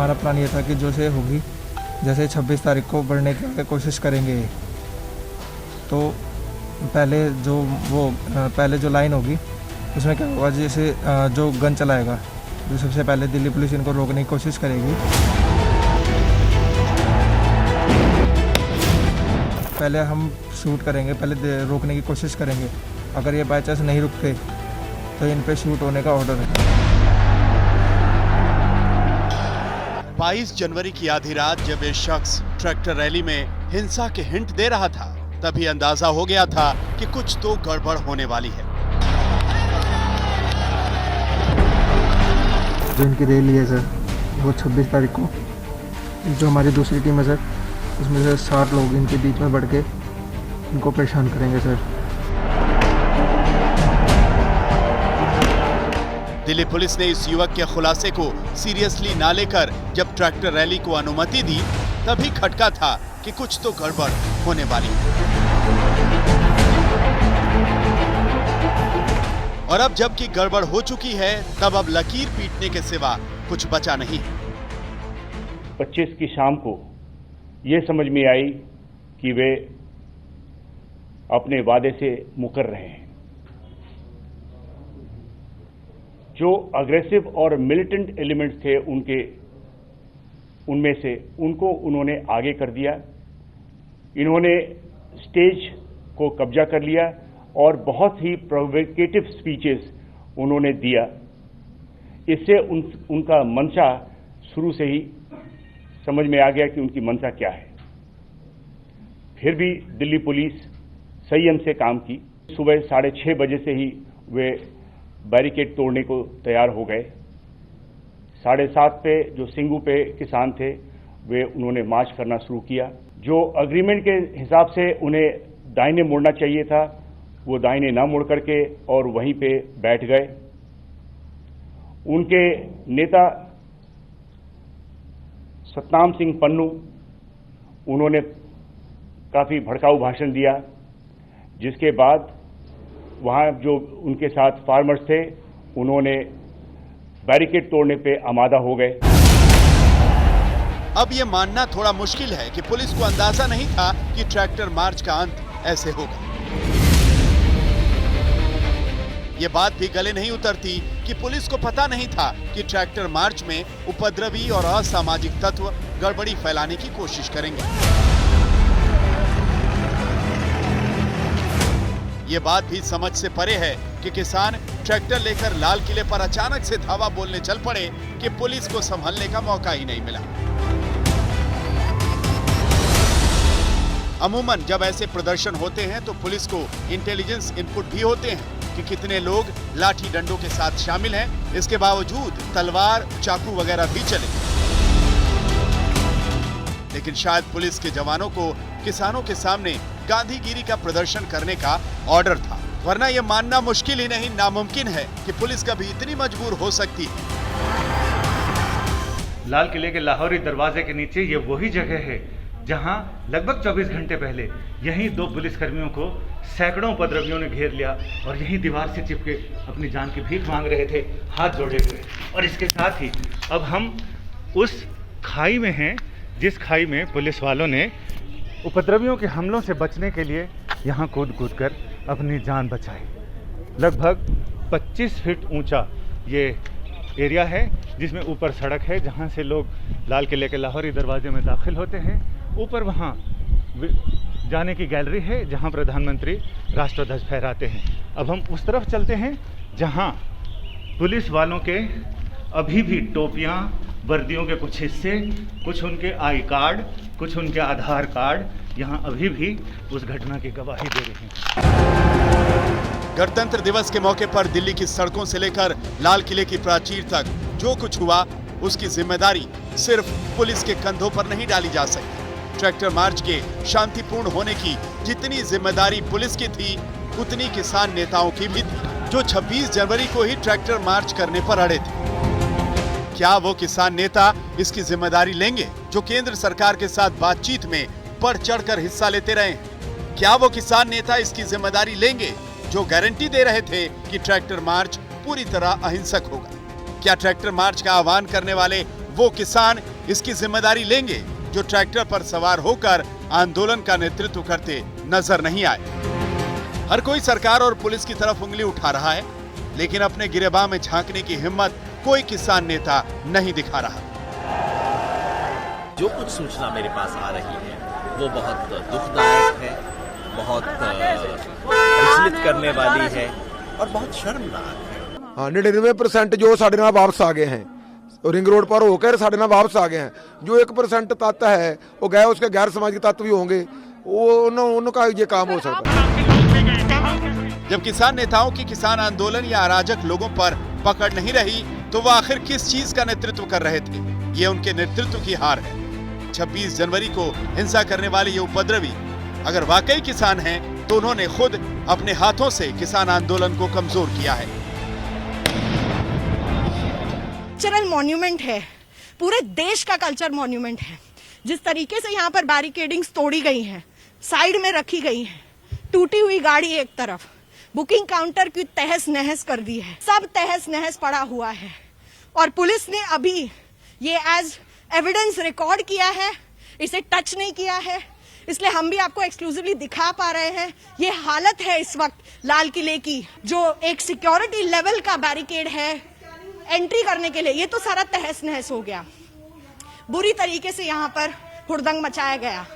हमारा प्लान ये था कि जो से होगी, जैसे 26 तारीख को बढ़ने की कोशिश करेंगे। तो पहले जो लाइन होगी उसमें क्या होगा, जैसे जो गन चलाएगा, जो सबसे पहले दिल्ली पुलिस इनको रोकने की कोशिश करेगी। पहले हम शूट करेंगे, पहले रोकने की कोशिश करेंगे। अगर ये बाई चांस नहीं रुकते तो इन पे शूट होने का ऑर्डर है। 22 जनवरी की आधी रात जब ये शख्स ट्रैक्टर रैली में हिंसा के हिंट दे रहा था, तभी अंदाजा हो गया था कि कुछ तो गड़बड़ होने वाली है। जो इनकी रैली है सर, वो 26 तारीख को, जो हमारी दूसरी टीम है सर, उसमें से 60 लोग इनके बीच में बढ़ के इनको परेशान करेंगे सर। दिल्ली पुलिस ने इस युवक के खुलासे को सीरियसली ना लेकर जब ट्रैक्टर रैली को अनुमति दी, तभी खटका था कि कुछ तो गड़बड़ होने वाली है। और अब जबकि गड़बड़ हो चुकी है, तब अब लकीर पीटने के सिवा कुछ बचा नहीं। 25 की शाम को ये समझ में आई कि वे अपने वादे से मुकर रहे हैं। जो अग्रेसिव और मिलिटेंट एलिमेंट्स थे उनमें से उनको उन्होंने आगे कर दिया। इन्होंने स्टेज को कब्जा कर लिया और बहुत ही प्रोवोकेटिव स्पीचेस उन्होंने दिया। इससे उनका मंशा शुरू से ही समझ में आ गया कि उनकी मंशा क्या है। फिर भी दिल्ली पुलिस संयम से काम की। सुबह 6:30 बजे से ही वे बैरिकेड तोड़ने को तैयार हो गए। 7:30 पे जो सिंगू पे किसान थे, वे उन्होंने मार्च करना शुरू किया। जो अग्रीमेंट के हिसाब से उन्हें दाहिने मुड़ना चाहिए था, वो दाहिने ना मुड़ करके और वहीं पे बैठ गए। उनके नेता सतनाम सिंह पन्नू, उन्होंने काफी भड़काऊ भाषण दिया, जिसके बाद वहां जो उनके साथ फार्मर्स थे, उन्होंने बैरिकेड तोड़ने पे आमादा हो गए। अब ये मानना थोड़ा मुश्किल है कि पुलिस को अंदाजा नहीं था कि ट्रैक्टर मार्च का अंत ऐसे होगा। ये बात भी गले नहीं उतरती कि पुलिस को पता नहीं था कि ट्रैक्टर मार्च में उपद्रवी और असामाजिक तत्व गड़बड़ी फैलाने की कोशिश करेंगे। ये बात भी समझ से परे है कि किसान ट्रैक्टर लेकर लाल किले पर अचानक से धावा बोलने चल पड़े कि पुलिस को संभलने का मौका ही नहीं मिला। अमूमन जब ऐसे प्रदर्शन होते हैं तो पुलिस को इंटेलिजेंस इनपुट भी होते हैं कि कितने लोग लाठी डंडों के साथ शामिल हैं। इसके बावजूद तलवार, चाकू वगैरह भी चले, लेकिन शायद पुलिस के जवानों को किसानों के सामने गांधीगिरी का प्रदर्शन करने का ऑर्डर था, वरना यह मानना मुश्किल ही नहीं नामुमकिन है कि पुलिस कभी इतनी मजबूर हो सकती है। लाल किले के लाहौरी दरवाजे के नीचे ये वही जगह है जहां लगभग 24 घंटे पहले यहीं 2 पुलिसकर्मियों को सैकड़ों उपद्रवियों ने घेर लिया और यहीं दीवार से चिपके अपनी जान की भीख मांग रहे थे, हाथ जोड़े हुए। और इसके साथ ही अब हम उस खाई में हैं जिस खाई में पुलिस वालों ने उपद्रवियों के हमलों से बचने के लिए यहाँ कूद कूद कर अपनी जान बचाई। लगभग 25 फीट ऊंचा ये एरिया है, जिसमें ऊपर सड़क है जहाँ से लोग लाल किले के लाहौरी दरवाजे में दाखिल होते हैं। ऊपर वहाँ जाने की गैलरी है जहाँ प्रधानमंत्री राष्ट्रध्वज फहराते हैं। अब हम उस तरफ चलते हैं जहाँ पुलिस वालों के अभी भी टोपियाँ, वर्दियों के कुछ हिस्से, कुछ उनके आई कार्ड, कुछ उनके आधार कार्ड यहाँ अभी भी उस घटना की गवाही दे रहे हैं। गणतंत्र दिवस के मौके पर दिल्ली की सड़कों से लेकर लाल किले की प्राचीर तक जो कुछ हुआ, उसकी जिम्मेदारी सिर्फ पुलिस के कंधों पर नहीं डाली जा सकती। ट्रैक्टर मार्च के शांतिपूर्ण होने की जितनी जिम्मेदारी पुलिस की थी, उतनी किसान नेताओं की भी थी, जो 26 जनवरी को ही ट्रैक्टर मार्च करने पर अड़े थे। क्या वो किसान नेता इसकी जिम्मेदारी लेंगे जो केंद्र सरकार के साथ बातचीत में बढ़ चढ़कर हिस्सा लेते रहे? क्या वो किसान नेता इसकी जिम्मेदारी लेंगे जो गारंटी दे रहे थे कि ट्रैक्टर मार्च पूरी तरह अहिंसक होगा? क्या ट्रैक्टर मार्च का आह्वान करने वाले वो किसान इसकी जिम्मेदारी लेंगे जो ट्रैक्टर पर सवार होकर आंदोलन का नेतृत्व करते नजर नहीं आए। हर कोई सरकार और पुलिस की तरफ उंगली उठा रहा है, लेकिन अपने गिरेबान में झांकने की हिम्मत कोई किसान नेता नहीं दिखा रहा। जो कुछ सूचना मेरे पास आ रही है वो बहुत दुखदायक है, बहुत विचलित करने वाली है और बहुत शर्मनाक है। हाँ, 99% जो साढ़े नाल वापस आ गए हैं, रिंग रोड पर होकर साढ़े नाल वापस आ गए हैं। जो 1% तत्व है वो गए, उसके गैर सामाजिक तत्व भी होंगे, वो उनका ये काम हो सकता है। जब किसान नेताओं की किसान आंदोलन या अराजक लोगों पर पकड़ नहीं रही तो वह आखिर किस चीज का नेतृत्व कर रहे थे? ये उनके नेतृत्व की हार है। 26 जनवरी को हिंसा करने वाले ये उपद्रवी अगर वाकई किसान हैं तो उन्होंने खुद अपने हाथों से किसान आंदोलन को कमजोर किया है। कल्चरल मॉन्यूमेंट है, पूरे देश का कल्चर मॉन्यूमेंट है। जिस तरीके से यहाँ पर बैरिकेडिंग्स तोड़ी गई हैं, साइड में रखी गई हैं, टूटी हुई गाड़ी एक तरफ, बुकिंग काउंटर की तहस नहस कर दी है, सब तहस नहस पड़ा हुआ है और पुलिस ने अभी ये एज एविडेंस रिकॉर्ड किया है, इसे टच नहीं किया है। इसलिए हम भी आपको एक्सक्लूसिवली दिखा पा रहे हैं। ये हालत है इस वक्त लाल किले की, जो एक सिक्योरिटी लेवल का बैरिकेड है एंट्री करने के लिए, ये तो सारा तहस नहस हो गया। बुरी तरीके से यहाँ पर हुड़दंग मचाया गया।